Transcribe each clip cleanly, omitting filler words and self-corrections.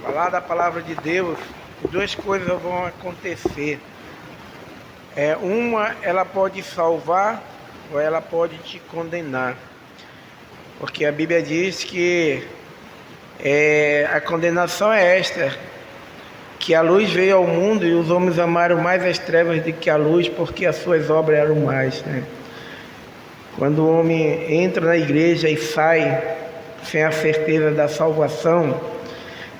falar da palavra de Deus, duas coisas vão acontecer. Uma, ela pode salvar ou ela pode te condenar. Porque a Bíblia diz que a condenação é esta, que a luz veio ao mundo e os homens amaram mais as trevas do que a luz, porque as suas obras eram mais, né? Quando o homem entra na igreja e sai sem a certeza da salvação,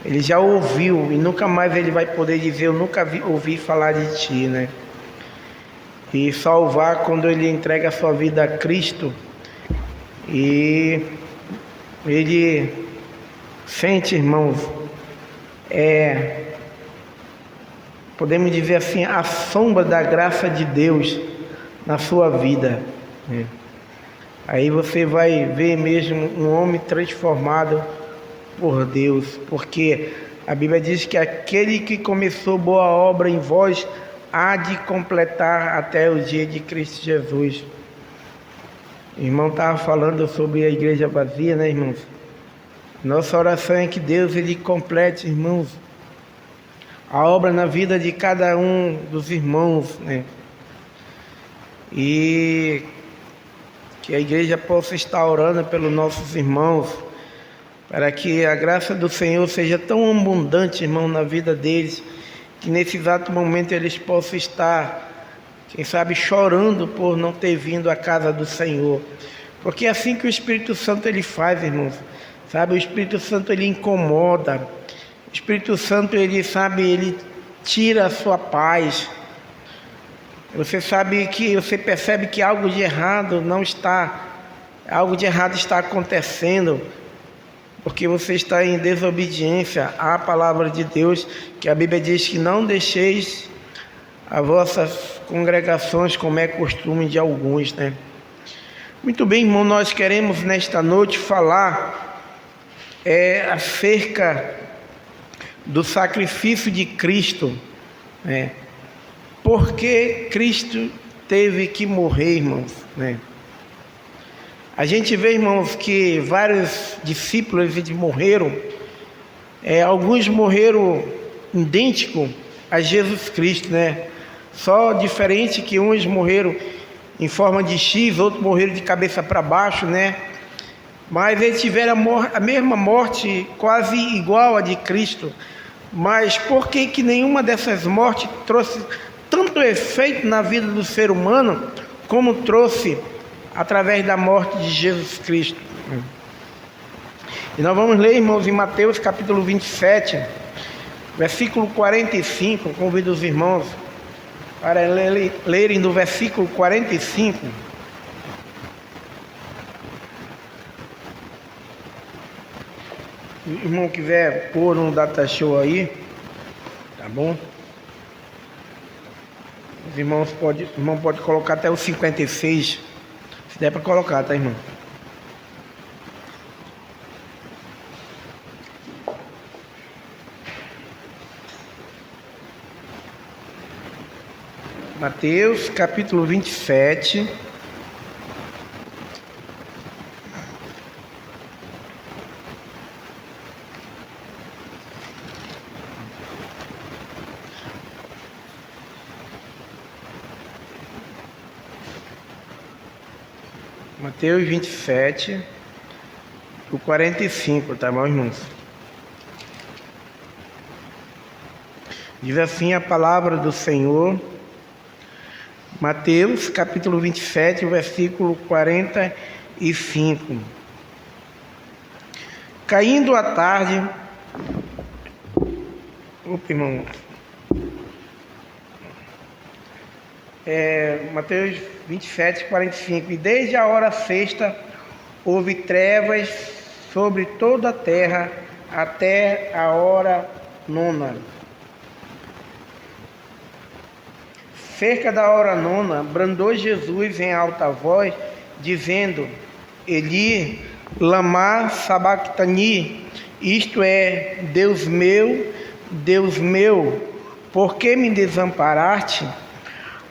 ele já ouviu e nunca mais ele vai poder dizer: eu nunca ouvi falar de ti, né? E salvar, quando ele entrega a sua vida a Cristo e ele sente, irmãos, podemos dizer assim, a sombra da graça de Deus na sua vida, né? Aí você vai ver mesmo um homem transformado por Deus, porque a Bíblia diz que aquele que começou boa obra em vós há de completar até o dia de Cristo Jesus. O irmão estava falando sobre a igreja vazia, né, irmãos? Nossa oração é que Deus ele complete, irmãos, a obra na vida de cada um dos irmãos, né? E que a igreja possa estar orando pelos nossos irmãos, para que a graça do Senhor seja tão abundante, irmão, na vida deles, que nesse exato momento eles possam estar, quem sabe, chorando por não ter vindo à casa do Senhor. Porque é assim que o Espírito Santo ele faz, irmãos. Sabe, o Espírito Santo ele incomoda. O Espírito Santo ele tira a sua paz. Você percebe que algo de errado está acontecendo, porque você está em desobediência à palavra de Deus, que a Bíblia diz que não deixeis as vossas congregações como é costume de alguns, né? Muito bem, irmão, nós queremos nesta noite falar acerca do sacrifício de Cristo, né? Por que Cristo teve que morrer, irmãos, né? A gente vê, irmãos, que vários discípulos morreram, alguns morreram idênticos a Jesus Cristo, né? Só diferente que uns morreram em forma de X, outros morreram de cabeça para baixo, né? Mas eles tiveram a mesma morte, quase igual a de Cristo. Mas por que nenhuma dessas mortes trouxe tanto efeito na vida do ser humano como trouxe através da morte de Jesus Cristo? E nós vamos ler, irmãos, em Mateus capítulo 27, versículo 45. Convido os irmãos para lerem do versículo 45. Se o irmão quiser pôr um data show aí, tá bom? Os irmãos o irmão pode colocar até o 56, se der para colocar, tá, irmão? Mateus capítulo 27, Mateus 27, o 45, tá bom, irmãos? Diz assim a palavra do Senhor, Mateus capítulo 27, versículo 45. Caindo a tarde, irmão, Mateus 27, 45. E desde a hora sexta houve trevas sobre toda a terra até a hora nona. Cerca da hora nona, bradou Jesus em alta voz, dizendo: Eli, lama sabactani, isto é, Deus meu, por que me desamparaste?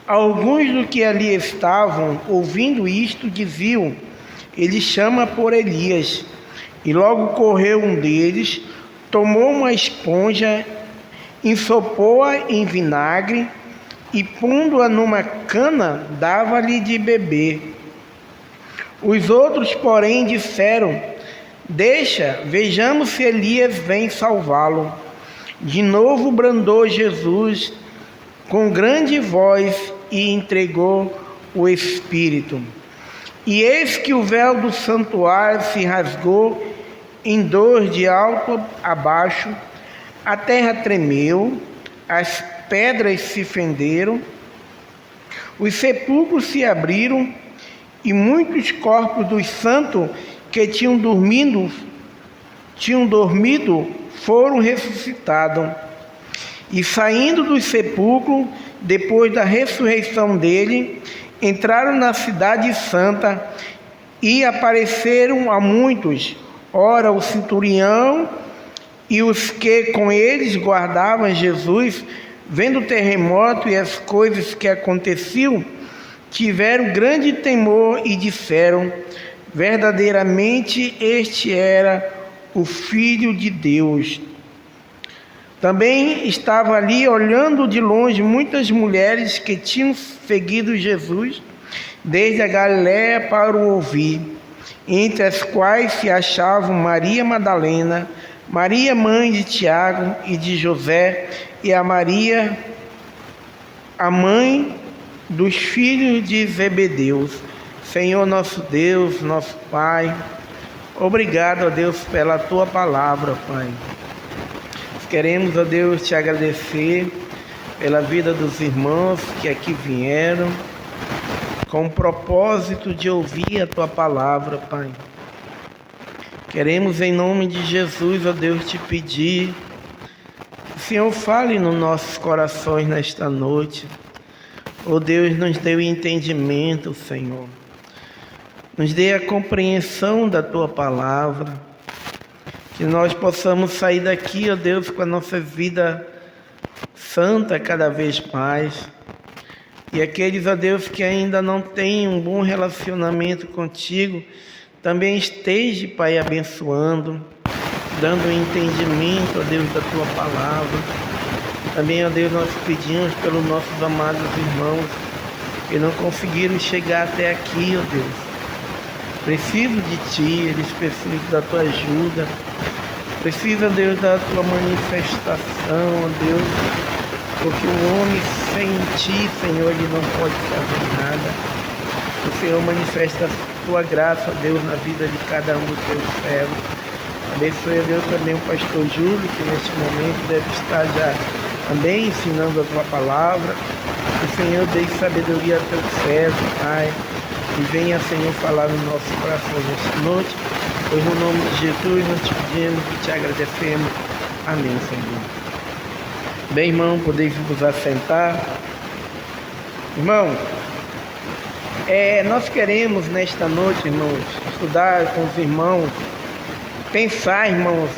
Alguns do que ali estavam, ouvindo isto, diziam: ele chama por Elias. E logo correu um deles, tomou uma esponja, ensopou-a em vinagre e, pondo-a numa cana, dava-lhe de beber. Os outros, porém, disseram: deixa, vejamos se Elias vem salvá-lo. De novo bradou Jesus com grande voz e entregou o Espírito. E eis que o véu do santuário se rasgou em dois de alto a baixo, a terra tremeu, as pedras se fenderam, os sepulcros se abriram, e muitos corpos dos santos que tinham dormido foram ressuscitados. E saindo dos sepulcros, depois da ressurreição dele, entraram na cidade santa e apareceram a muitos. Ora, o centurião e os que com eles guardavam Jesus, vendo o terremoto e as coisas que aconteciam, tiveram grande temor e disseram: verdadeiramente este era o Filho de Deus. Também estava ali, olhando de longe, muitas mulheres que tinham seguido Jesus desde a Galiléia para o ouvir, entre as quais se achavam Maria Madalena, Maria mãe de Tiago e de José, e a Maria, a mãe dos filhos de Zebedeu. Senhor nosso Deus, nosso Pai, obrigado, ó Deus, pela Tua palavra, Pai. Queremos, ó Deus, Te agradecer pela vida dos irmãos que aqui vieram, com o propósito de ouvir a Tua palavra, Pai. Queremos, em nome de Jesus, ó Deus, Te pedir, que o Senhor fale nos nossos corações nesta noite. Ó Deus, nos dê o entendimento, Senhor. Nos dê a compreensão da Tua palavra. Que nós possamos sair daqui, ó Deus, com a nossa vida santa cada vez mais. E aqueles, ó Deus, que ainda não têm um bom relacionamento contigo, também esteja, Pai, abençoando, dando entendimento, ó Deus, da Tua palavra. Também, ó Deus, nós pedimos pelos nossos amados irmãos que não conseguiram chegar até aqui, ó Deus. Preciso de Ti, eles precisam da Tua ajuda. Precisa, Deus, da Tua manifestação, ó Deus, porque o homem sem Ti, Senhor, ele não pode fazer nada. O Senhor manifesta a Tua graça, ó Deus, na vida de cada um dos Teus servos. Abençoe, ó Deus, também o pastor Júlio, que neste momento deve estar já também ensinando a Tua palavra. O Senhor dê sabedoria a Teus servos, Pai, e venha, Senhor, falar no nosso coração nesta noite. Pois no nome de Jesus nós te pedimos e te agradecemos. Amém, Senhor. Bem, irmão, podeis vos assentar. Irmão, nós queremos nesta noite, irmãos, estudar com os irmãos, pensar, irmãos,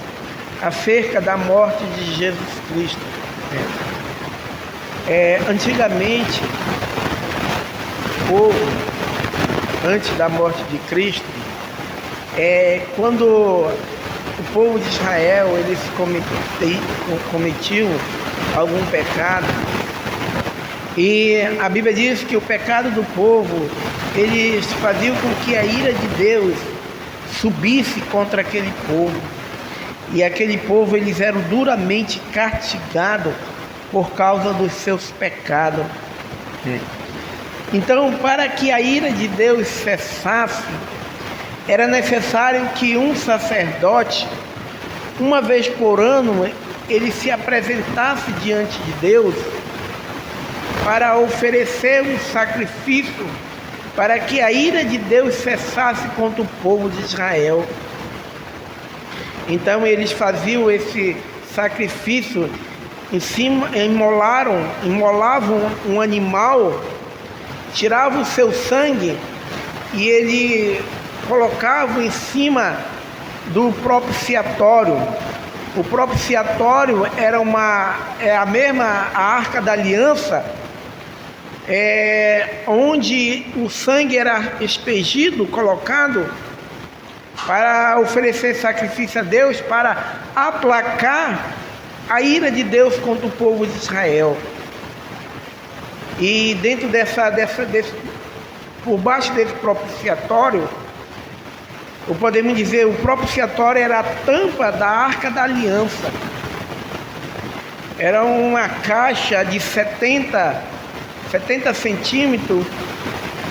acerca da morte de Jesus Cristo. Antigamente, o povo, antes da morte de Cristo, quando o povo de Israel eles cometiam algum pecado, e a Bíblia diz que o pecado do povo, eles faziam com que a ira de Deus subisse contra aquele povo, e aquele povo eles eram duramente castigados por causa dos seus pecados. Então, para que a ira de Deus cessasse, era necessário que um sacerdote, uma vez por ano, ele se apresentasse diante de Deus para oferecer um sacrifício para que a ira de Deus cessasse contra o povo de Israel. Então eles faziam esse sacrifício, imolavam um animal, tiravam o seu sangue e ele colocavam em cima do propiciatório. O propiciatório era a mesma Arca da Aliança, onde o sangue era expelido, colocado para oferecer sacrifício a Deus, para aplacar a ira de Deus contra o povo de Israel. E dentro por baixo desse propiciatório, ou podemos dizer, o propiciatório era a tampa da Arca da Aliança. Era uma caixa de 70 centímetros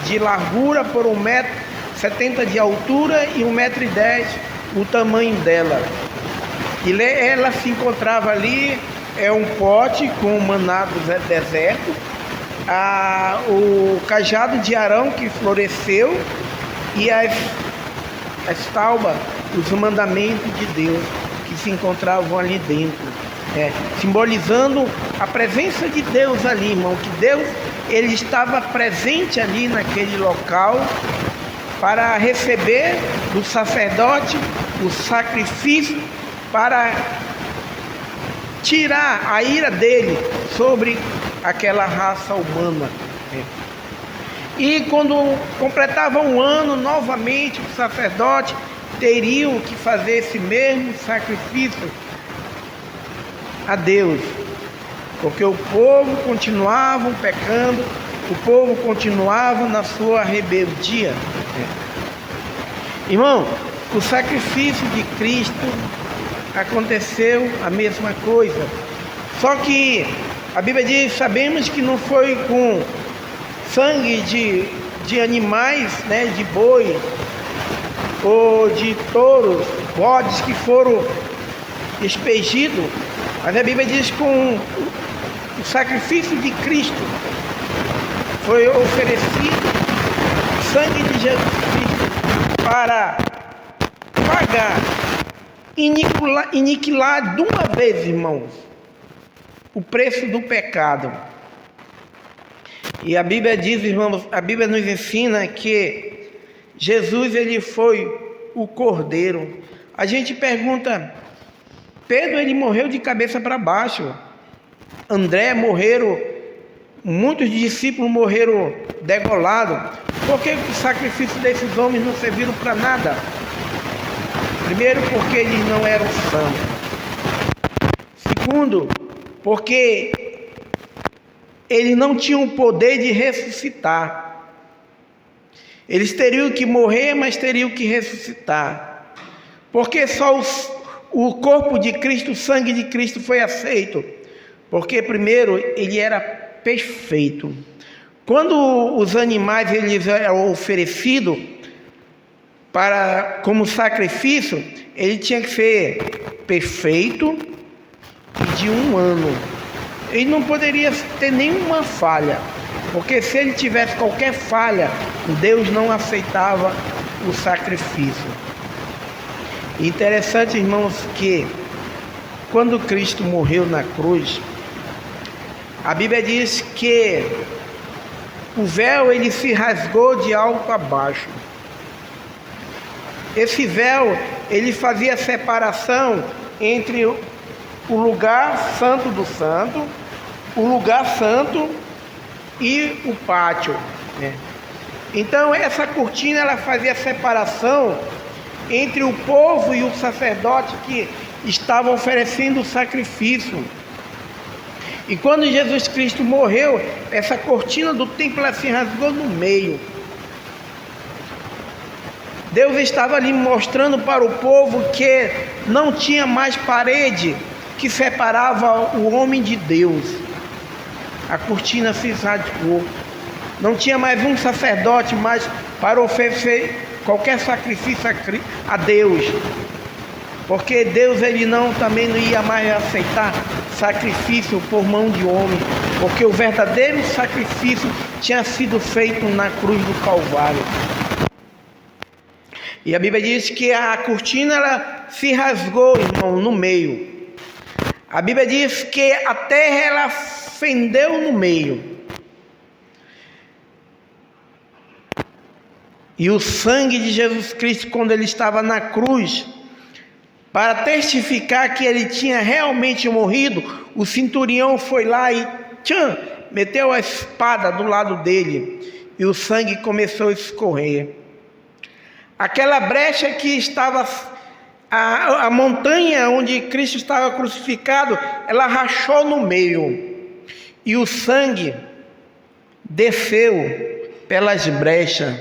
de largura por 1,70 m de altura e 1,10 m o tamanho dela. E ela se encontrava ali, um pote com o maná do deserto, o cajado de Arão que floresceu e as tábuas, os mandamentos de Deus que se encontravam ali dentro. Simbolizando a presença de Deus ali, irmão, que Deus ele estava presente ali naquele local para receber do sacerdote o sacrifício para tirar a ira dele sobre aquela raça humana. E quando completava um ano, novamente o sacerdote teriam que fazer esse mesmo sacrifício a Deus, porque o povo continuava pecando, o povo continuava na sua rebeldia. Irmão, o sacrifício de Cristo aconteceu a mesma coisa, só que a Bíblia diz, sabemos que não foi com sangue de animais, de boi ou de touros, bodes que foram expelidos, mas a Bíblia diz que com o sacrifício de Cristo foi oferecido o sangue de Jesus Cristo para pagar, aniquilar de uma vez, irmãos, o preço do pecado. E a Bíblia diz, irmãos, a Bíblia nos ensina que Jesus ele foi o Cordeiro. A gente pergunta, Pedro ele morreu de cabeça para baixo, André morreram, muitos discípulos morreram degolados. Por que o sacrifício desses homens não serviram para nada? Primeiro, porque eles não eram santos. Segundo, porque eles não tinham o poder de ressuscitar. Eles teriam que morrer, mas teriam que ressuscitar. Porque só o corpo de Cristo, o sangue de Cristo foi aceito? Porque primeiro, ele era perfeito. Quando os animais eles eram oferecidos como sacrifício, ele tinha que ser perfeito e de 1 ano. Ele não poderia ter nenhuma falha, porque se ele tivesse qualquer falha, Deus não aceitava o sacrifício. Interessante, irmãos, que quando Cristo morreu na cruz, a Bíblia diz que o véu ele se rasgou de alto a baixo. Esse véu ele fazia separação entre o lugar santo do santo, o lugar santo e o pátio. Então essa cortina ela fazia separação entre o povo e o sacerdote que estavam oferecendo o sacrifício. E quando Jesus Cristo morreu, essa cortina do templo ela se rasgou no meio. Deus estava ali mostrando para o povo que não tinha mais parede que separava o homem de Deus. A cortina se rasgou. Não tinha mais um sacerdote mais para oferecer qualquer sacrifício a Deus. Porque Deus ele também não ia mais aceitar sacrifício por mão de homem, porque o verdadeiro sacrifício tinha sido feito na cruz do Calvário. E a Bíblia diz que a cortina ela se rasgou, irmão, no meio. A Bíblia diz que a terra ela fendeu no meio. E o sangue de Jesus Cristo, quando ele estava na cruz, para testificar que ele tinha realmente morrido, o centurião foi lá e meteu a espada do lado dele, e o sangue começou a escorrer. Aquela brecha que estava, a montanha onde Cristo estava crucificado, ela rachou no meio, e o sangue desceu pelas brechas.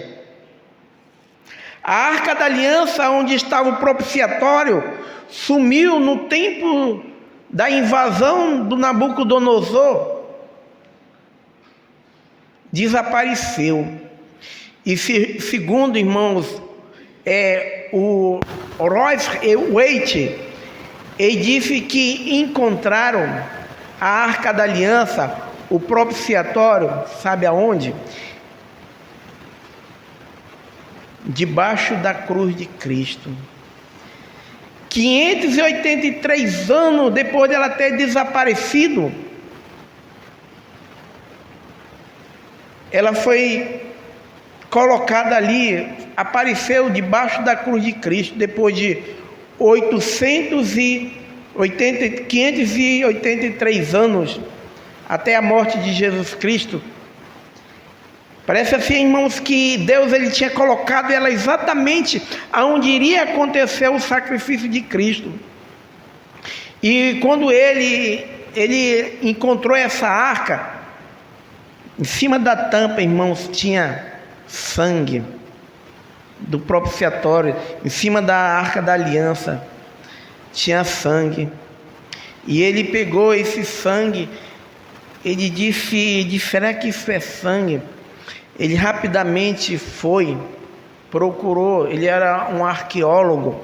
A Arca da Aliança, onde estava o propiciatório, sumiu no tempo da invasão do Nabucodonosor. Desapareceu. E segundo, irmãos, o Royce Waite, ele disse que encontraram a Arca da Aliança, o propiciatório, sabe aonde? Debaixo da cruz de Cristo. 583 anos depois dela ter desaparecido, ela foi colocada ali, apareceu debaixo da cruz de Cristo, depois de 583 anos, até a morte de Jesus Cristo. Parece assim, irmãos, que Deus ele tinha colocado ela exatamente aonde iria acontecer o sacrifício de Cristo. E quando ele encontrou essa arca, em cima da tampa, irmãos, tinha sangue do propiciatório. Em cima da Arca da Aliança tinha sangue. E ele pegou esse sangue, ele disse: será que isso é sangue? Ele rapidamente procurou, ele era um arqueólogo,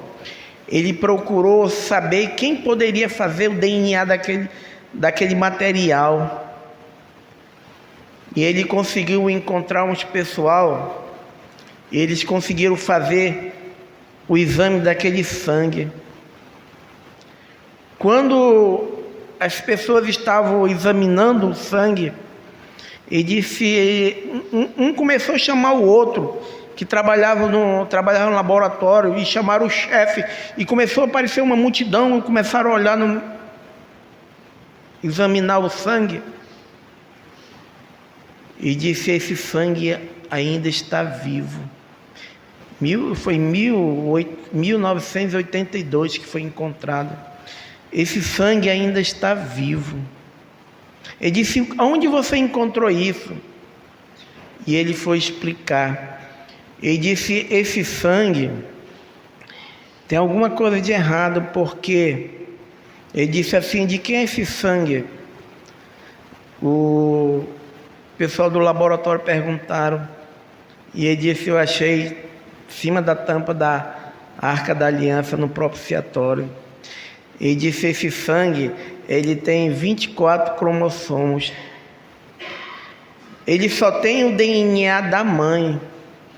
ele procurou saber quem poderia fazer o DNA daquele material. E ele conseguiu encontrar uns pessoal, eles conseguiram fazer o exame daquele sangue. Quando as pessoas estavam examinando o sangue, ele disse, um começou a chamar o outro, que trabalhava no laboratório, e chamaram o chefe, e começou a aparecer uma multidão, e começaram a olhar, examinar o sangue, e disse: esse sangue ainda está vivo. Foi em 1982 que foi encontrado. Esse sangue ainda está vivo. Ele disse: aonde você encontrou isso? E ele foi explicar. Ele disse: esse sangue tem alguma coisa de errado, porque ele disse assim: de quem é esse sangue? O pessoal do laboratório perguntaram, e ele disse: eu achei em cima da tampa da Arca da Aliança, no propiciatório. Ele disse: esse sangue, ele tem 24 cromossomos. Ele só tem o DNA da mãe,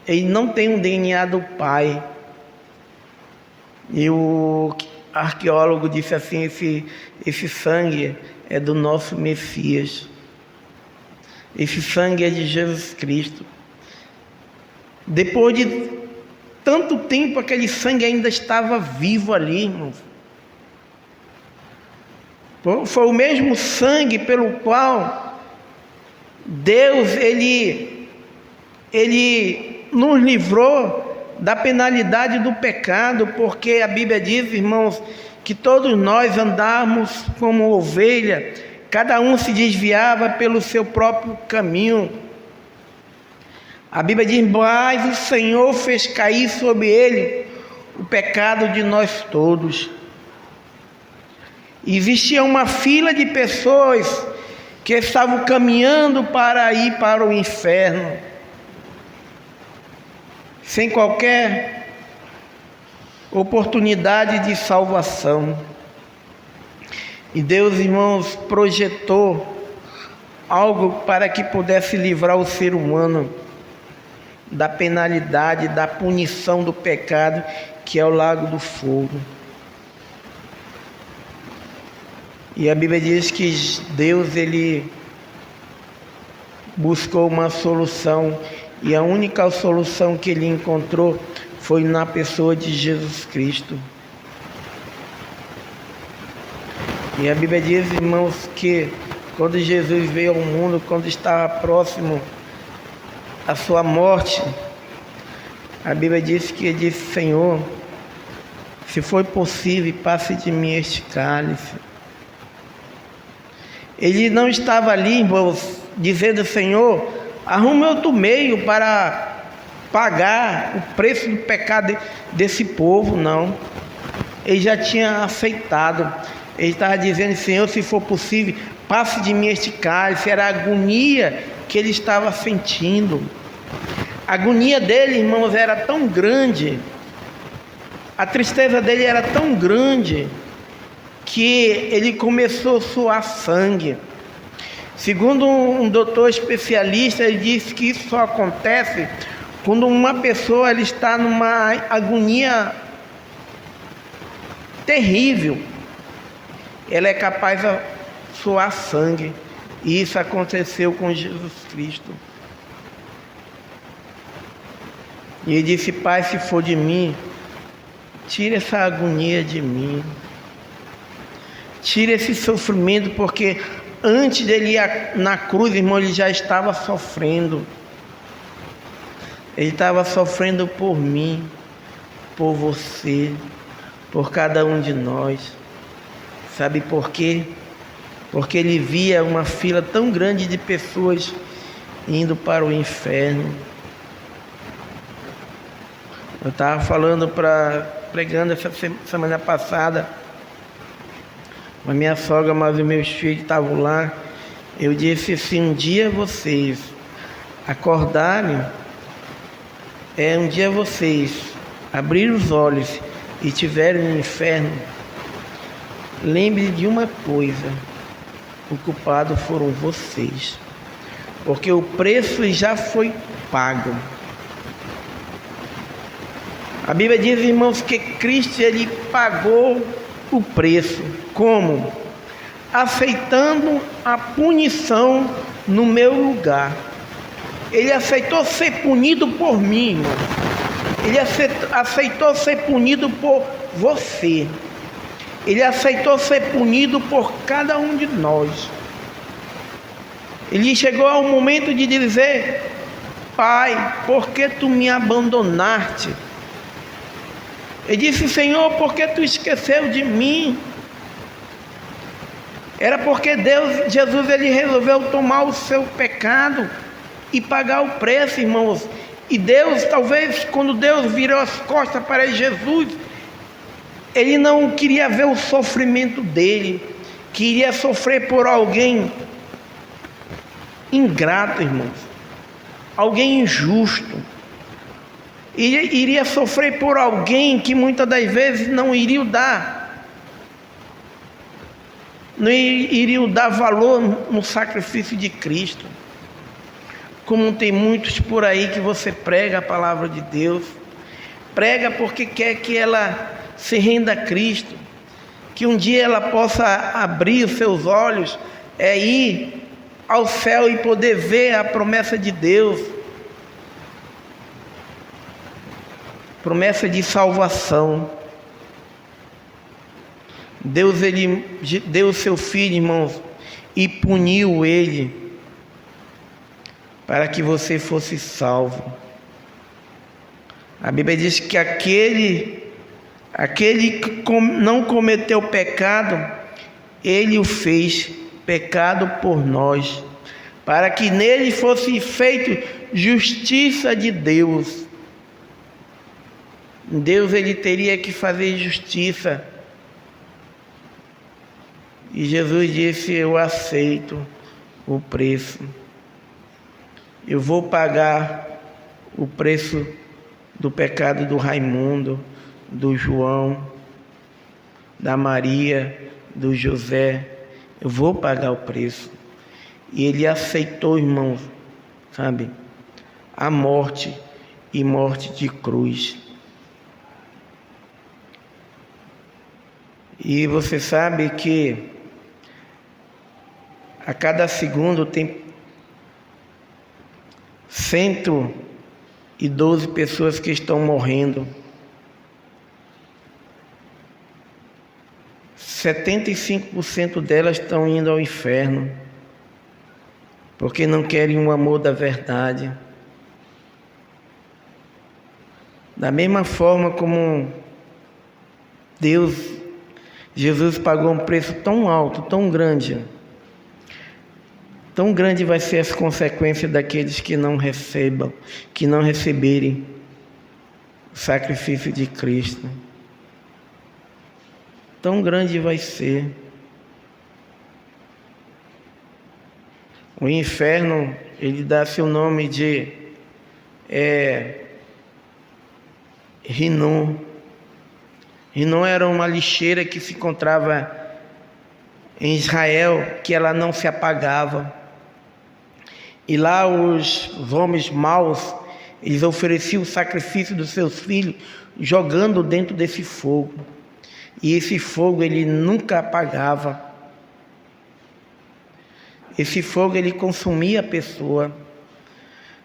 ele não tem o DNA do pai. E o arqueólogo disse assim: esse sangue é do nosso Messias. Esse sangue é de Jesus Cristo. Depois de tanto tempo, aquele sangue ainda estava vivo ali, irmãos. Foi o mesmo sangue pelo qual Deus ele nos livrou da penalidade do pecado, porque a Bíblia diz, irmãos, que todos nós andávamos como ovelha, cada um se desviava pelo seu próprio caminho. A Bíblia diz: mas o Senhor fez cair sobre ele o pecado de nós todos. Existia uma fila de pessoas que estavam caminhando para ir para o inferno, sem qualquer oportunidade de salvação. E Deus, irmãos, projetou algo para que pudesse livrar o ser humano da penalidade, da punição do pecado, que é o lago do fogo. E a Bíblia diz que Deus ele buscou uma solução, e a única solução que ele encontrou foi na pessoa de Jesus Cristo. E a Bíblia diz, irmãos, que quando Jesus veio ao mundo, quando estava próximo à sua morte, A Bíblia diz que ele disse: Senhor, se for possível, passe de mim este cálice. Ele não estava ali, irmãos, dizendo: Senhor, arrume outro meio para pagar o preço do pecado desse povo. Não. Ele já tinha aceitado. Ele estava dizendo: Senhor, se for possível, passe de mim este cálice. Era a agonia que ele estava sentindo. A agonia dele, irmãos, era tão grande, a tristeza dele era tão grande, que ele começou a suar sangue. Segundo um doutor especialista, ele disse que isso só acontece quando uma pessoa ela está numa agonia terrível. Ela é capaz de suar sangue. E isso aconteceu com Jesus Cristo. E ele disse: Pai, se for de mim, tira essa agonia de mim. Tira esse sofrimento, porque antes dele ir na cruz, irmão, ele já estava sofrendo. Ele estava sofrendo por mim, por você, por cada um de nós. Sabe por quê? Porque ele via uma fila tão grande de pessoas indo para o inferno. Eu estava pregando essa semana passada, a minha sogra, mas os meus filhos estavam lá. Eu disse: se um dia vocês acordarem, um dia vocês abrirem os olhos e estiverem no inferno, lembre de uma coisa: o culpado foram vocês, porque o preço já foi pago. A Bíblia diz, irmãos, que Cristo ele pagou o preço. Como? Aceitando a punição no meu lugar. Ele aceitou ser punido por mim, irmão. Ele aceitou ser punido por você. Ele aceitou ser punido por cada um de nós. Ele chegou ao momento de dizer: Pai, por que tu me abandonaste? Ele disse: Senhor, por que tu esqueceu de mim? Era porque Jesus, ele resolveu tomar o seu pecado e pagar o preço, irmãos. E Deus, talvez, quando Deus virou as costas para Jesus, ele não queria ver o sofrimento dele, queria sofrer por alguém ingrato, irmãos, alguém injusto. Iria sofrer por alguém que muitas das vezes não iria dar valor no sacrifício de Cristo. Como tem muitos por aí que você prega a palavra de Deus, prega porque quer que ela se renda a Cristo, que um dia ela possa abrir os seus olhos, ir ao céu e poder ver a promessa de Deus, promessa de salvação. Deus, ele deu o seu filho, irmãos, e puniu ele para que você fosse salvo. A Bíblia diz que aquele que não cometeu pecado, ele o fez pecado por nós, para que nele fosse feito justiça de Deus. Deus, ele teria que fazer justiça. E Jesus disse: eu aceito o preço. Eu vou pagar o preço do pecado do Raimundo, do João, da Maria, do José. Eu vou pagar o preço. E ele aceitou, irmãos, sabe, a morte, e morte de cruz. E você sabe que a cada segundo tem 112 pessoas que estão morrendo. 75% delas estão indo ao inferno, porque não querem o amor da verdade. Da mesma forma como Jesus pagou um preço tão alto, tão grande vai ser as consequências daqueles que não receberem o sacrifício de Cristo. Tão grande vai ser. O inferno, ele dá seu nome de Rinom. Rinom era uma lixeira que se encontrava em Israel, que ela não se apagava. E lá os homens maus, eles ofereciam o sacrifício dos seus filhos, jogando dentro desse fogo. E esse fogo, ele nunca apagava. Esse fogo, ele consumia a pessoa.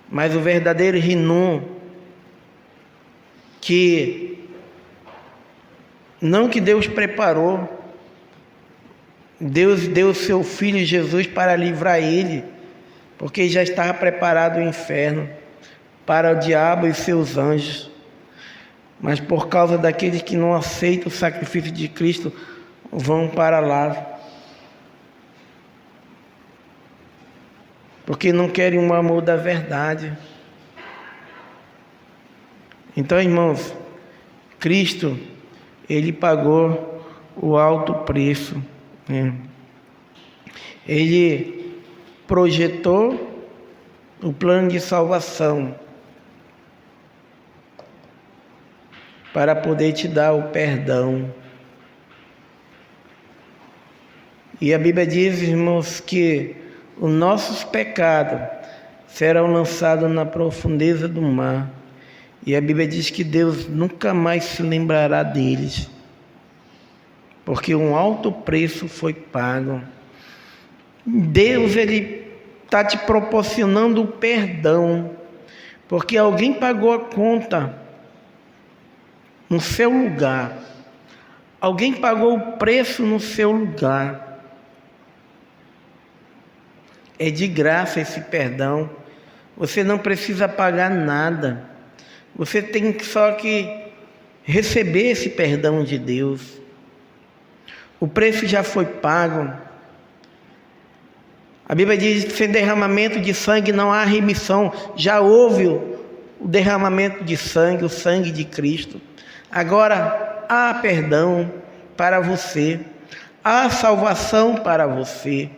Mas o verdadeiro Rinom, que Deus preparou, Deus deu o seu Filho Jesus para livrar ele, porque já estava preparado o inferno para o diabo e seus anjos. Mas por causa daqueles que não aceitam o sacrifício de Cristo, vão para lá, porque não querem o amor da verdade. Então, irmãos, Cristo, ele pagou o alto preço, né? Ele projetou o plano de salvação para poder te dar o perdão. E a Bíblia diz, irmãos, que os nossos pecados serão lançados na profundeza do mar. E a Bíblia diz que Deus nunca mais se lembrará deles, porque um alto preço foi pago. Deus, ele está te proporcionando o perdão, porque alguém pagou a conta no seu lugar. Alguém pagou o preço no seu lugar. É de graça esse perdão. Você não precisa pagar nada. Você tem só que receber esse perdão de Deus. O preço já foi pago. A Bíblia diz que sem derramamento de sangue não há remissão. Já houve o derramamento de sangue, o sangue de Cristo. Agora há perdão para você. Há salvação para você.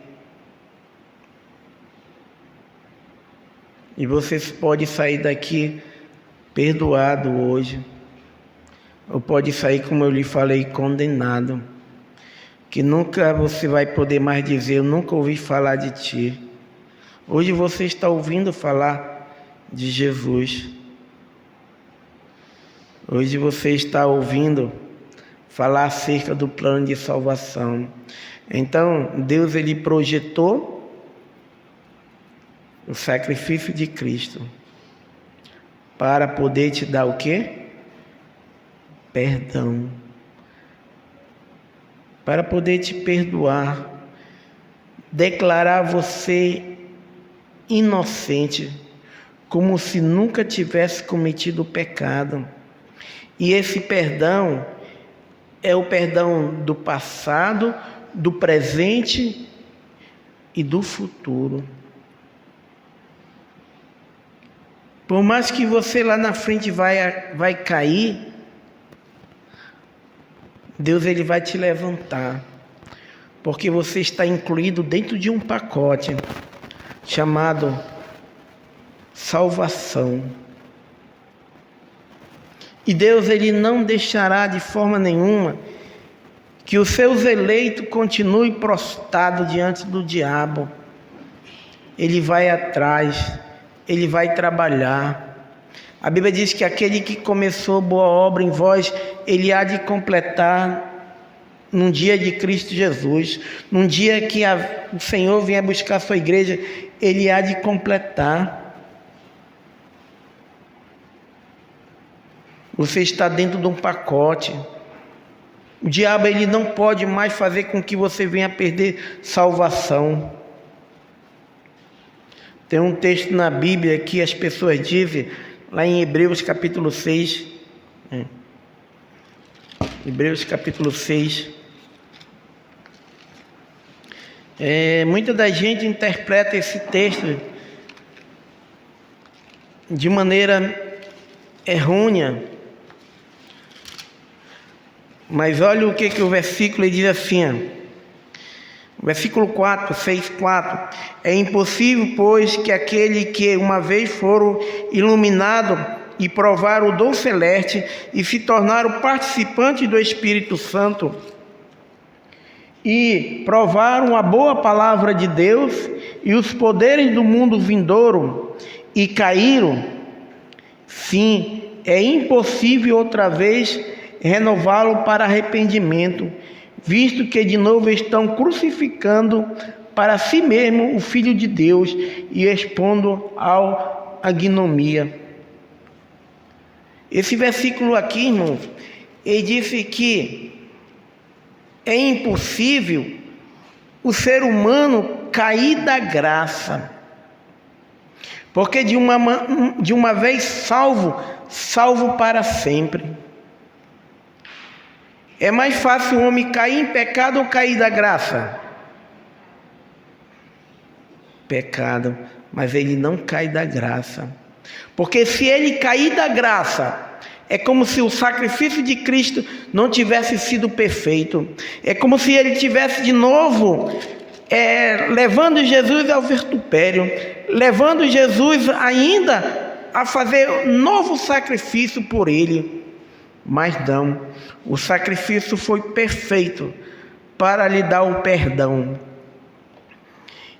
E você pode sair daqui perdoado hoje, ou pode sair, como eu lhe falei, condenado, que nunca você vai poder mais dizer: eu nunca ouvi falar de ti. Hoje você está ouvindo falar de Jesus. Hoje você está ouvindo falar acerca do plano de salvação. Então, Deus, ele projetou o sacrifício de Cristo para poder te dar o quê? Perdão. Para poder te perdoar, declarar você inocente, como se nunca tivesse cometido pecado. E esse perdão é o perdão do passado, do presente e do futuro. Por mais que você lá na frente vai cair, Deus, ele vai te levantar, porque você está incluído dentro de um pacote chamado salvação. E Deus, ele não deixará de forma nenhuma que os seus eleitos continuem prostrados diante do diabo. Ele vai atrás, ele vai trabalhar. A Bíblia diz que aquele que começou boa obra em vós, ele há de completar num dia de Cristo Jesus. Num dia que o Senhor vier buscar a sua igreja, ele há de completar. Você está dentro de um pacote. O diabo, ele não pode mais fazer com que você venha perder salvação. Tem um texto na Bíblia que as pessoas dizem, lá em Hebreus capítulo 6, Hebreus capítulo 6. Muita da gente interpreta esse texto de maneira errônea. Mas olha o que o versículo diz assim. Versículo 4, 6:4. É impossível, pois, que aquele que uma vez foram iluminado e provar o dom celeste e se tornaram participantes do Espírito Santo e provaram a boa palavra de Deus e os poderes do mundo vindouro e caíram, sim, é impossível outra vez renová-lo para arrependimento, visto que de novo estão crucificando para si mesmo o Filho de Deus e expondo à ignomia. Esse versículo aqui, irmãos, ele disse que é impossível o ser humano cair da graça, porque de uma vez salvo para sempre. É mais fácil o homem cair em pecado ou cair da graça? Pecado, mas ele não cai da graça. Porque se ele cair da graça, é como se o sacrifício de Cristo não tivesse sido perfeito. É como se ele tivesse de novo levando Jesus ao vitupério, levando Jesus ainda a fazer novo sacrifício por ele. Mas não, o sacrifício foi perfeito para lhe dar o perdão.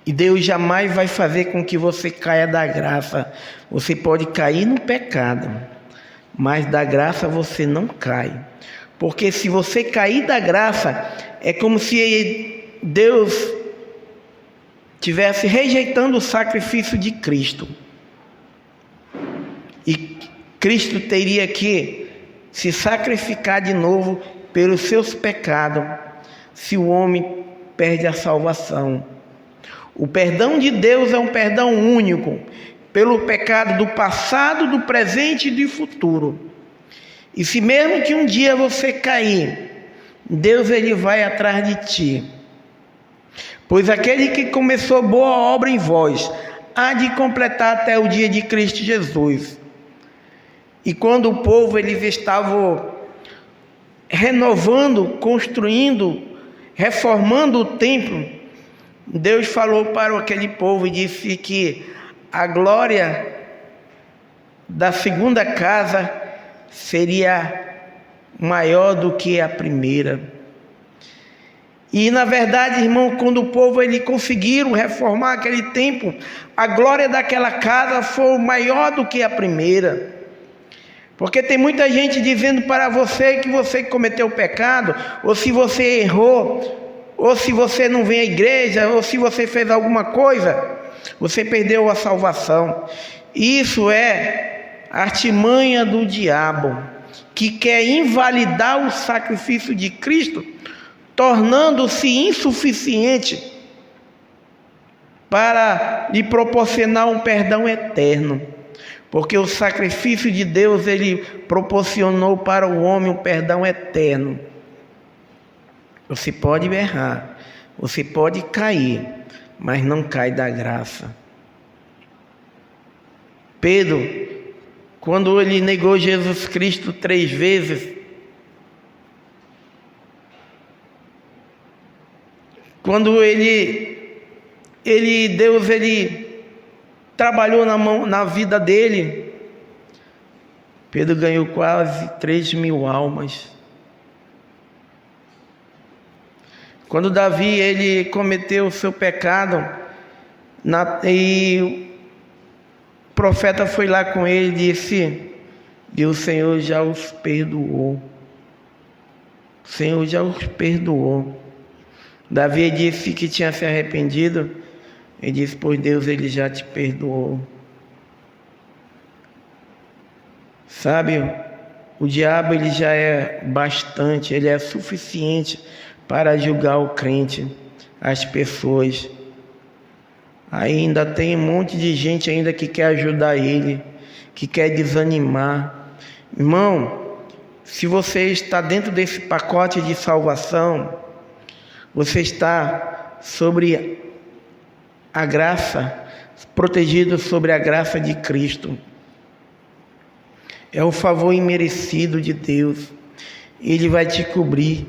E Deus jamais vai fazer com que você caia da graça. Você pode cair no pecado, mas da graça você não cai. Porque se você cair da graça, é como se Deus estivesse rejeitando o sacrifício de Cristo. E Cristo teria que se sacrificar de novo pelos seus pecados, se o homem perde a salvação. O perdão de Deus é um perdão único, pelo pecado do passado, do presente e do futuro. E se mesmo que um dia você cair, Deus ele vai atrás de ti. Pois aquele que começou boa obra em vós, há de completar até o dia de Cristo Jesus. E quando o povo eles estavam renovando, construindo, reformando o templo, Deus falou para aquele povo e disse que a glória da segunda casa seria maior do que a primeira. E na verdade, irmão, quando o povo ele conseguiram reformar aquele templo, a glória daquela casa foi maior do que a primeira. Porque tem muita gente dizendo para você que você cometeu pecado, ou se você errou, ou se você não vem à igreja, ou se você fez alguma coisa, você perdeu a salvação. Isso é artimanha do diabo, que quer invalidar o sacrifício de Cristo, tornando-se insuficiente para lhe proporcionar um perdão eterno. Porque o sacrifício de Deus, ele proporcionou para o homem um perdão eterno. Você pode errar, você pode cair, mas não cai da graça. Pedro, quando ele negou Jesus Cristo 3 vezes, quando Deus trabalhou na vida dele, Pedro ganhou quase 3.000 almas. Quando Davi ele cometeu o seu pecado, e o profeta foi lá com ele e disse: e o Senhor já os perdoou. O Senhor já os perdoou. Davi disse que tinha se arrependido. Ele disse: pois Deus ele já te perdoou. Sabe, o diabo ele já é bastante, ele é suficiente para julgar o crente, as pessoas. Ainda tem um monte de gente ainda que quer ajudar ele, que quer desanimar. Irmão, se você está dentro desse pacote de salvação, você está sobre a graça, protegido sobre a graça de Cristo. É o favor imerecido de Deus. Ele vai te cobrir,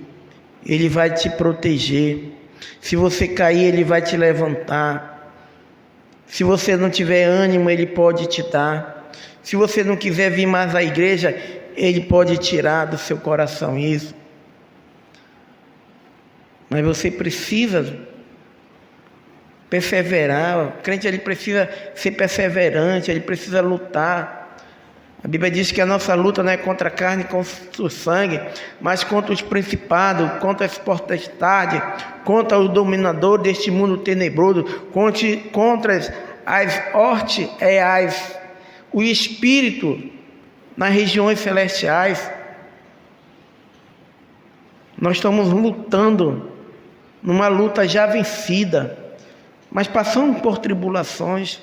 Ele vai te proteger. Se você cair, Ele vai te levantar. Se você não tiver ânimo, Ele pode te dar. Se você não quiser vir mais à igreja, Ele pode tirar do seu coração isso. Mas você precisa perseverar. O crente, ele precisa ser perseverante, ele precisa lutar. A Bíblia diz que a nossa luta não é contra a carne e contra o sangue, mas contra os principados, contra as potestades, contra o dominador deste mundo tenebroso, contra as hortes reais, o espírito nas regiões celestiais. Nós estamos lutando numa luta já vencida, mas passamos por tribulações,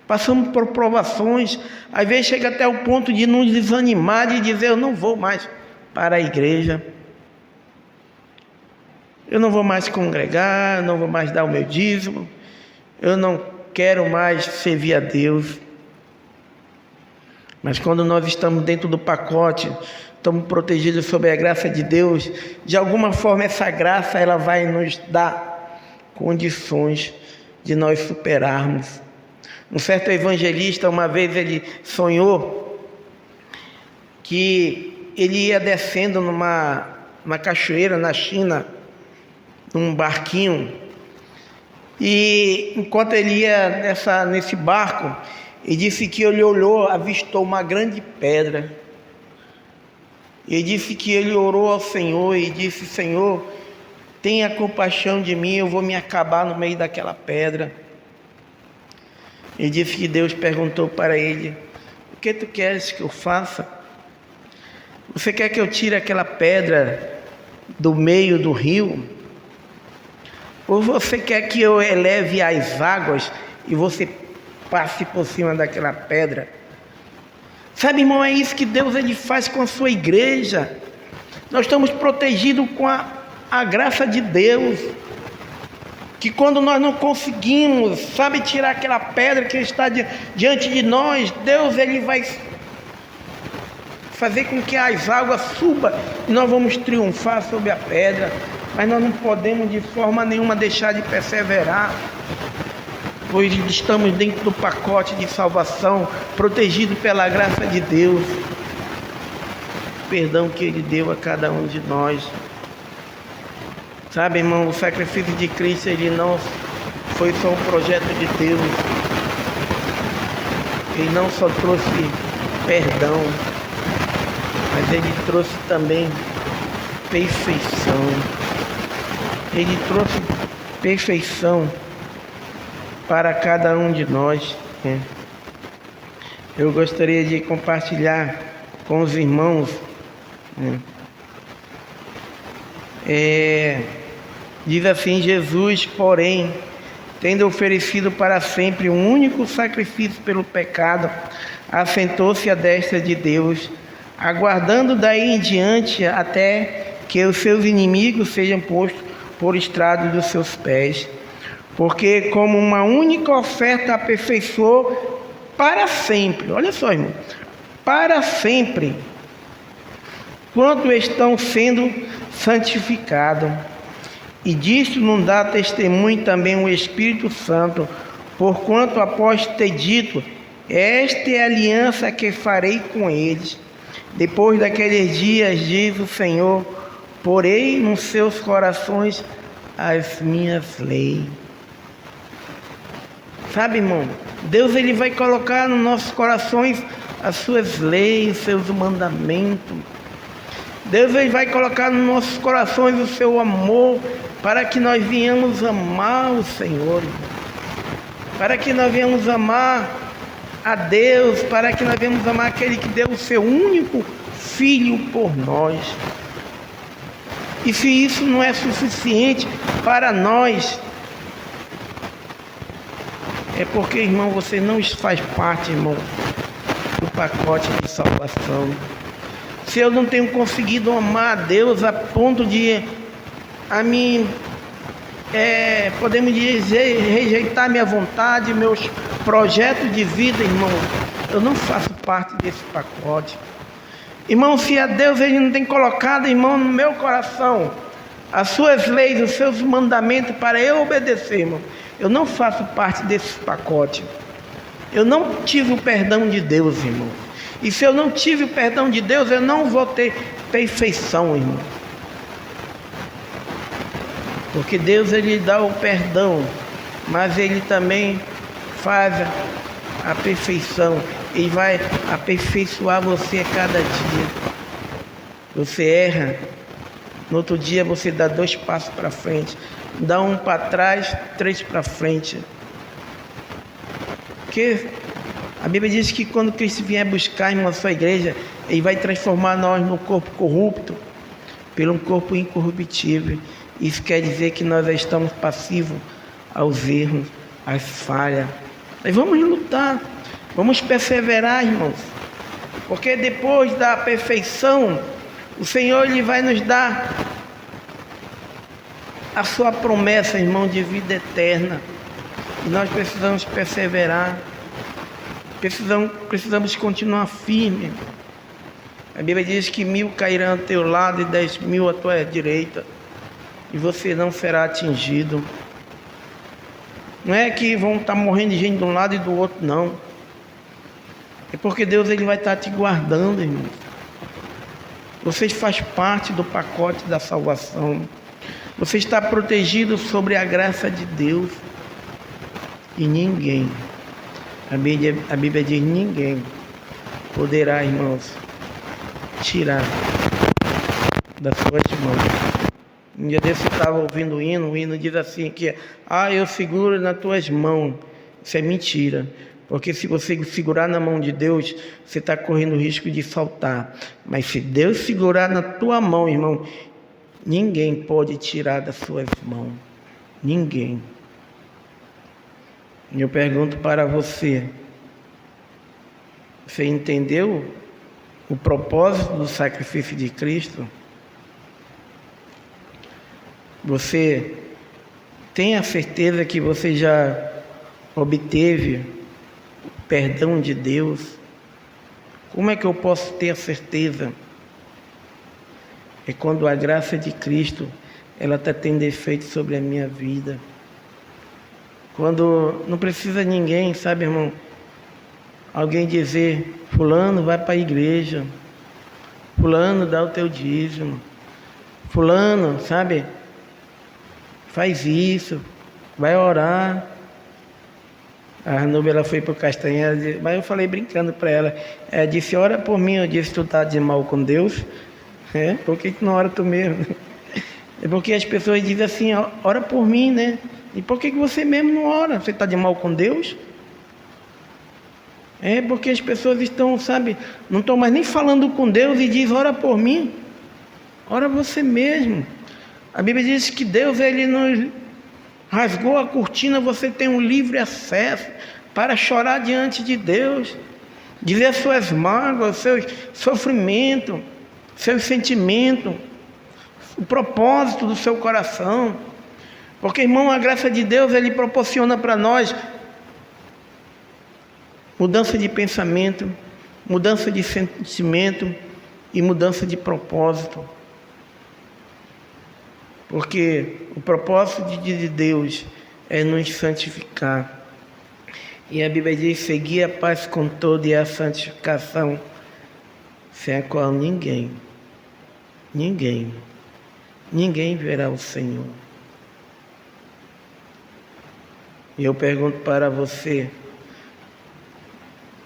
passamos por provações. Às vezes chega até o ponto de nos desanimar, de dizer: eu não vou mais para a igreja, eu não vou mais congregar, eu não vou mais dar o meu dízimo, eu não quero mais servir a Deus. Mas quando nós estamos dentro do pacote, estamos protegidos sob a graça de Deus, de alguma forma essa graça ela vai nos dar condições de nós superarmos. Um certo evangelista, uma vez ele sonhou que ele ia descendo numa cachoeira na China, num barquinho, e enquanto ele ia nesse barco, ele disse que ele olhou, avistou uma grande pedra. Ele disse que ele orou ao Senhor e disse: Senhor, tenha compaixão de mim, eu vou me acabar no meio daquela pedra. Ele disse que Deus perguntou para ele: o que tu queres que eu faça? Você quer que eu tire aquela pedra do meio do rio? Ou você quer que eu eleve as águas e você passe por cima daquela pedra? Sabe, irmão, é isso que Deus ele faz com a sua igreja. Nós estamos protegidos com a graça de Deus. Que quando nós não conseguimos, sabe, tirar aquela pedra que está diante de nós, Deus ele vai fazer com que as águas subam e nós vamos triunfar sobre a pedra. Mas nós não podemos de forma nenhuma deixar de perseverar, pois estamos dentro do pacote de salvação, protegido pela graça de Deus, perdão que Ele deu a cada um de nós. Sabe, irmão, o sacrifício de Cristo, ele não foi só um projeto de Deus, Ele não só trouxe perdão, mas Ele trouxe também perfeição. Ele trouxe perfeição para cada um de nós. Eu gostaria de compartilhar com os irmãos. Diz assim: Jesus, porém, tendo oferecido para sempre um único sacrifício pelo pecado, assentou-se à destra de Deus, aguardando daí em diante até que os seus inimigos sejam postos por estrado dos seus pés. Porque como uma única oferta aperfeiçoou para sempre, olha só, irmão, para sempre, quanto estão sendo santificados. E disto não dá testemunho também o Espírito Santo, porquanto após ter dito: esta é a aliança que farei com eles. Depois daqueles dias, diz o Senhor, porei nos seus corações as minhas leis. Sabe, irmão, Deus ele vai colocar nos nossos corações as suas leis, seus mandamentos. Deus ele vai colocar nos nossos corações o seu amor, para que nós venhamos amar o Senhor, para que nós venhamos amar a Deus, para que nós venhamos amar aquele que deu o seu único Filho por nós. E se isso não é suficiente para nós, é porque, irmão, você não faz parte, irmão, do pacote de salvação. se eu não tenho conseguido amar a Deus a ponto de podemos dizer, rejeitar minha vontade, meus projetos de vida, irmão, eu não faço parte desse pacote. Irmão, se a Deus ele não tem colocado, irmão, no meu coração as suas leis, os seus mandamentos para eu obedecer, irmão, eu não faço parte desse pacote. Eu não tive o perdão de Deus, irmão. E se eu não tive o perdão de Deus, eu não vou ter perfeição, irmão. Porque Deus ele dá o perdão, mas ele também faz a perfeição. Ele vai aperfeiçoar você a cada dia. Você erra, no outro dia você dá 2 passos para frente, dá 1 para trás, 3 para frente. Porque a Bíblia diz que quando Cristo vier buscar em uma sua igreja, ele vai transformar nós no corpo corrupto pelo um corpo incorruptível. Isso quer dizer que nós estamos passivos aos erros, às falhas. Mas vamos lutar, vamos perseverar, irmãos. Porque depois da perfeição, o Senhor ele vai nos dar a sua promessa, irmão, de vida eterna. E nós precisamos perseverar. Precisamos continuar firme. A Bíblia diz que 1000 cairão ao teu lado e 10.000 à tua direita, e você não será atingido. Não é que vão estar morrendo de gente de um lado e do outro, não. É porque Deus ele vai estar te guardando, irmão. Você faz parte do pacote da salvação. Você está protegido sobre a graça de Deus. E ninguém, a Bíblia diz, ninguém poderá, irmãos, tirar das suas mãos. Um dia desse eu estava ouvindo o hino diz assim que eu seguro nas tuas mãos. Isso é mentira, porque se você segurar na mão de Deus, você está correndo o risco de saltar. Mas se Deus segurar na tua mão, irmão, ninguém pode tirar das suas mãos. Ninguém. E eu pergunto para você, você entendeu o propósito do sacrifício de Cristo? Você tem a certeza que você já obteve o perdão de Deus? Como é que eu posso ter a certeza? É quando a graça de Cristo ela está tendo efeito sobre a minha vida. Quando não precisa ninguém, sabe, irmão? Alguém dizer, fulano, vai para a igreja. Fulano, dá o teu dízimo. Fulano, sabe? Faz isso, vai orar. A Nubia, ela foi para o Castanheira, mas eu falei brincando para ela. Ela disse, ora por mim. Eu disse, tu está de mal com Deus? Por que não ora tu mesmo? É porque as pessoas dizem assim, ora por mim, né? E por que você mesmo não ora? Você está de mal com Deus? É porque as pessoas estão, sabe, não estão mais nem falando com Deus e diz, ora por mim. Ora você mesmo. A Bíblia diz que Deus, ele nos rasgou a cortina, você tem um livre acesso para chorar diante de Deus, dizer as suas mágoas, seus sofrimentos, seus sentimentos, o propósito do seu coração. Porque, irmão, a graça de Deus, ele proporciona para nós mudança de pensamento, mudança de sentimento e mudança de propósito. Porque o propósito de Deus é nos santificar. E a Bíblia diz, seguir a paz com todo e a santificação, sem a qual ninguém verá o Senhor. E eu pergunto para você,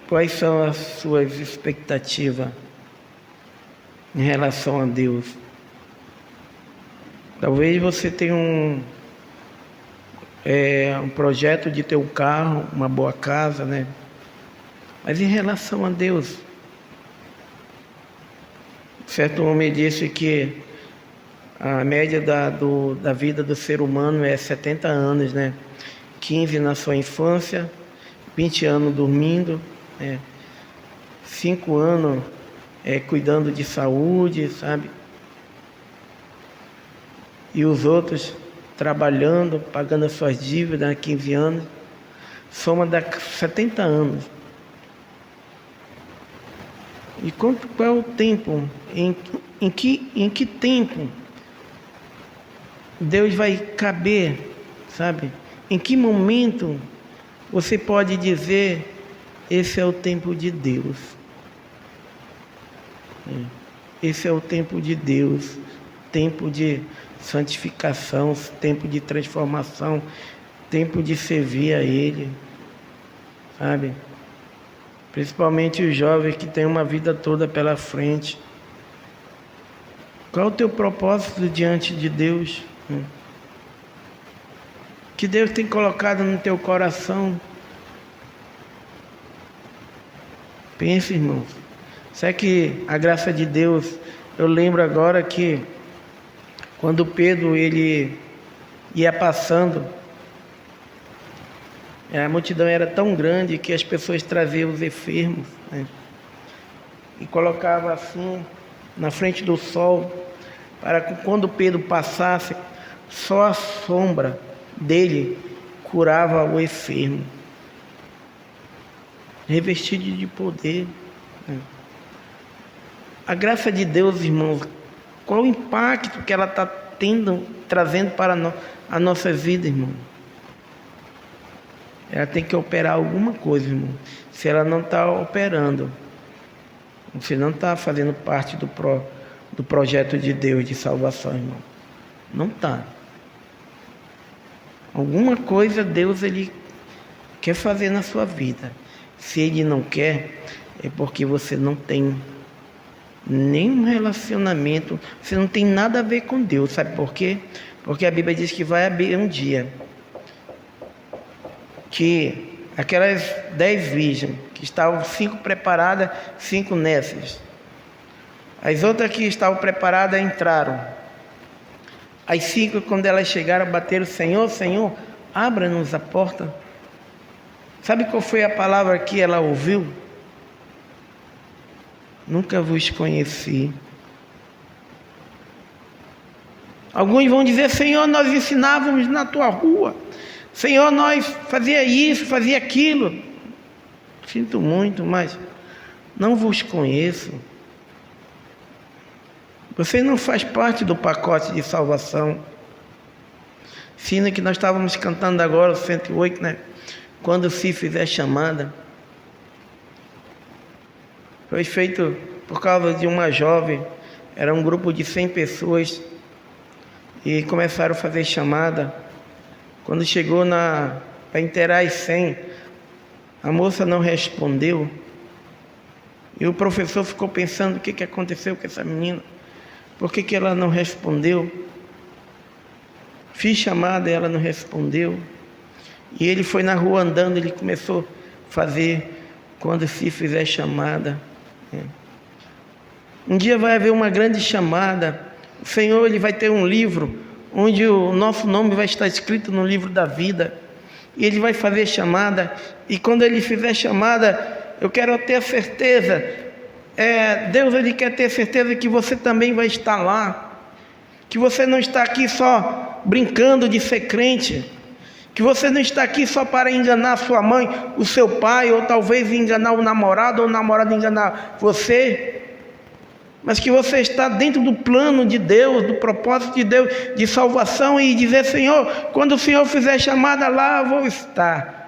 quais são as suas expectativas em relação a Deus? Talvez você tenha um projeto de ter um carro, uma boa casa, né? Mas em relação a Deus, certo homem disse que a média da vida do ser humano é 70 anos, né? 15 na sua infância, 20 anos dormindo, 5 anos cuidando de saúde, sabe? E os outros trabalhando, pagando as suas dívidas há 15 anos. Soma dá 70 anos. E qual é o tempo? Em que tempo Deus vai caber, sabe? Em que momento você pode dizer, esse é o tempo de Deus? Esse é o tempo de Deus, tempo de santificação, tempo de transformação, tempo de servir a Ele, sabe? Principalmente os jovens que têm uma vida toda pela frente. Qual é o teu propósito diante de Deus? Que Deus tem colocado no teu coração? Pense, irmãos. Será que a graça de Deus... Eu lembro agora que quando Pedro ele ia passando, a multidão era tão grande que as pessoas traziam os enfermos, né? E colocava assim na frente do sol, para que quando Pedro passasse, só a sombra dele curava o enfermo, revestido de poder, né? A graça de Deus, irmãos, qual o impacto que ela está trazendo para a nossa vida, irmão? Ela tem que operar alguma coisa, irmão. Se ela não está operando, você não está fazendo parte do projeto de Deus de salvação, irmão. Não está. Alguma coisa Deus ele quer fazer na sua vida. Se Ele não quer, é porque você não tem nenhum relacionamento, você não tem nada a ver com Deus. Sabe por quê? Porque a Bíblia diz que vai haver um dia que aquelas 10 virgens, que estavam 5 preparadas, 5 nécias, as outras que estavam preparadas entraram. As 5, quando elas chegaram, bateram: Senhor, Senhor, abra-nos a porta. Sabe qual foi a palavra que ela ouviu? Nunca vos conheci. Alguns vão dizer: Senhor, nós ensinávamos na tua rua. Senhor, nós fazia isso, fazia aquilo. Sinto muito, mas não vos conheço. Você não faz parte do pacote de salvação. Sino que nós estávamos cantando agora, o 108, né? Quando se fizer chamada. Foi feito por causa de uma jovem. Era um grupo de 100 pessoas. E começaram a fazer chamada. Quando chegou para inteirar as 100, a moça não respondeu. E o professor ficou pensando: o que aconteceu com essa menina? Por que ela não respondeu? Fiz chamada e ela não respondeu. E ele foi na rua andando, ele começou a fazer quando se fizer chamada. Um dia vai haver uma grande chamada. O Senhor ele vai ter um livro onde o nosso nome vai estar escrito no livro da vida. E Ele vai fazer chamada. E quando Ele fizer chamada, eu quero ter a certeza. Deus ele quer ter certeza que você também vai estar lá. Que você não está aqui só brincando de ser crente. Que você não está aqui só para enganar sua mãe, o seu pai, ou talvez enganar o namorado, ou o namorado enganar você. Mas que você está dentro do plano de Deus, do propósito de Deus, de salvação, e dizer: Senhor, quando o Senhor fizer chamada lá, eu vou estar.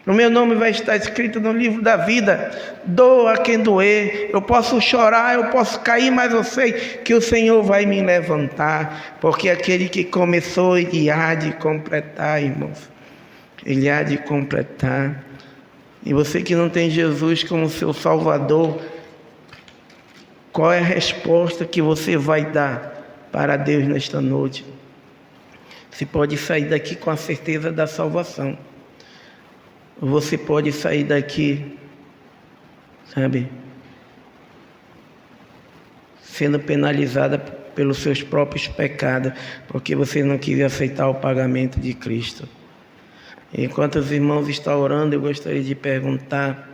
O meu nome vai estar escrito no livro da vida. Doa quem doer. Eu posso chorar, eu posso cair, mas eu sei que o Senhor vai me levantar. Porque aquele que começou, Ele há de completar, irmãos. Ele há de completar. E você que não tem Jesus como seu Salvador, qual é a resposta que você vai dar para Deus nesta noite? Você pode sair daqui com a certeza da salvação. Você pode sair daqui, sabe, sendo penalizada pelos seus próprios pecados, porque você não quis aceitar o pagamento de Cristo. Enquanto os irmãos estão orando, eu gostaria de perguntar: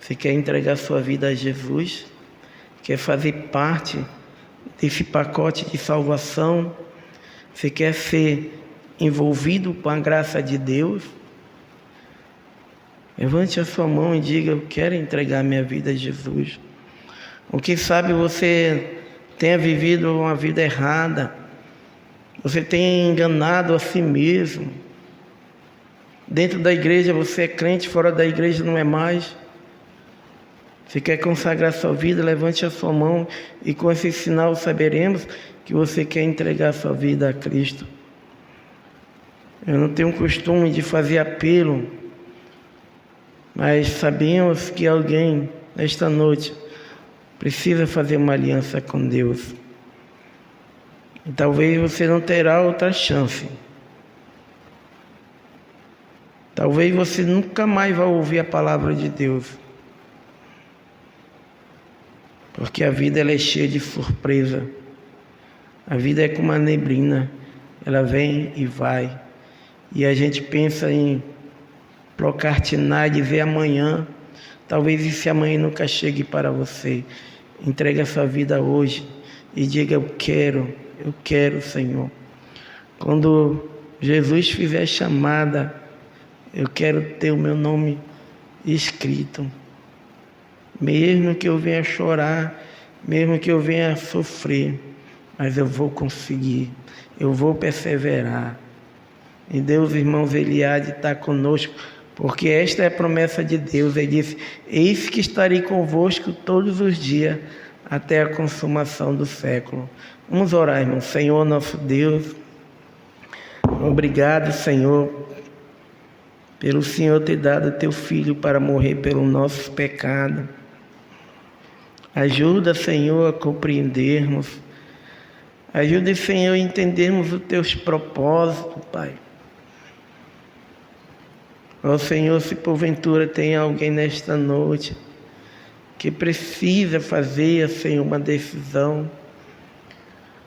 você quer entregar sua vida a Jesus? quer fazer parte desse pacote de salvação, você quer ser envolvido com a graça de Deus, levante a sua mão e diga: eu quero entregar minha vida a Jesus. Ou quem sabe você tenha vivido uma vida errada, você tenha enganado a si mesmo. Dentro da igreja você é crente, fora da igreja não é mais. Você quer consagrar sua vida? Levante a sua mão e com esse sinal saberemos que você quer entregar sua vida a Cristo. Eu não tenho costume de fazer apelo, mas sabemos que alguém nesta noite precisa fazer uma aliança com Deus. E talvez você não terá outra chance. Talvez você nunca mais vá ouvir a palavra de Deus. Porque a vida ela é cheia de surpresa. A vida é como uma neblina. Ela vem e vai. E a gente pensa em procrastinar e dizer amanhã. Talvez esse amanhã nunca chegue para você. Entregue a sua vida hoje e diga: eu quero, Senhor. Quando Jesus fizer chamada, eu quero ter o meu nome escrito. Mesmo que eu venha chorar, mesmo que eu venha sofrer, mas eu vou conseguir, eu vou perseverar. E Deus, irmãos, Ele há de estar conosco, porque esta é a promessa de Deus. Ele disse: eis que estarei convosco todos os dias, até a consumação do século. Vamos orar, irmão. Senhor, nosso Deus, obrigado, Senhor, pelo Senhor ter dado teu Filho para morrer pelo nosso pecado. Ajuda, Senhor, a compreendermos. Ajuda, Senhor, a entendermos os teus propósitos, Pai. Ó Senhor, se porventura tem alguém nesta noite que precisa fazer, Senhor, uma decisão,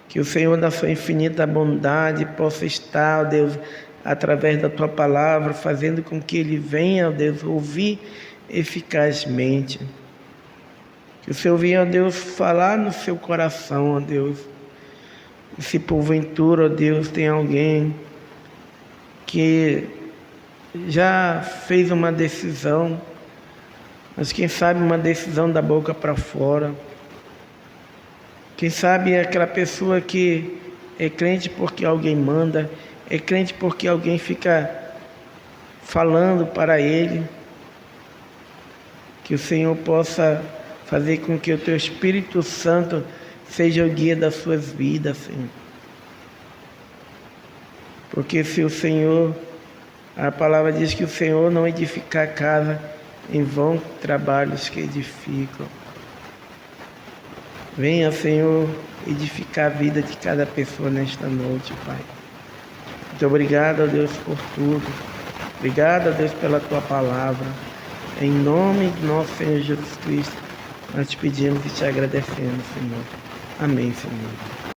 que o Senhor, na sua infinita bondade, possa estar, ó Deus, através da Tua palavra, fazendo com que ele venha, ó Deus, ouvir eficazmente. Que o Senhor venha, ó Deus, falar no seu coração, ó Deus. E se porventura, ó Deus, tem alguém que já fez uma decisão, mas quem sabe uma decisão da boca para fora. Quem sabe é aquela pessoa que é crente porque alguém manda, é crente porque alguém fica falando para ele. Que o Senhor possa fazer com que o Teu Espírito Santo seja o guia das suas vidas, Senhor. Porque se o Senhor, a palavra diz que o Senhor não edificar a casa, em vão trabalhos que edificam. Venha, Senhor, edificar a vida de cada pessoa nesta noite, Pai. Muito obrigado, ó Deus, por tudo. Obrigado, ó Deus, pela Tua palavra. Em nome de nosso Senhor Jesus Cristo, nós te pedimos e te agradecemos, Senhor. Amém, Senhor.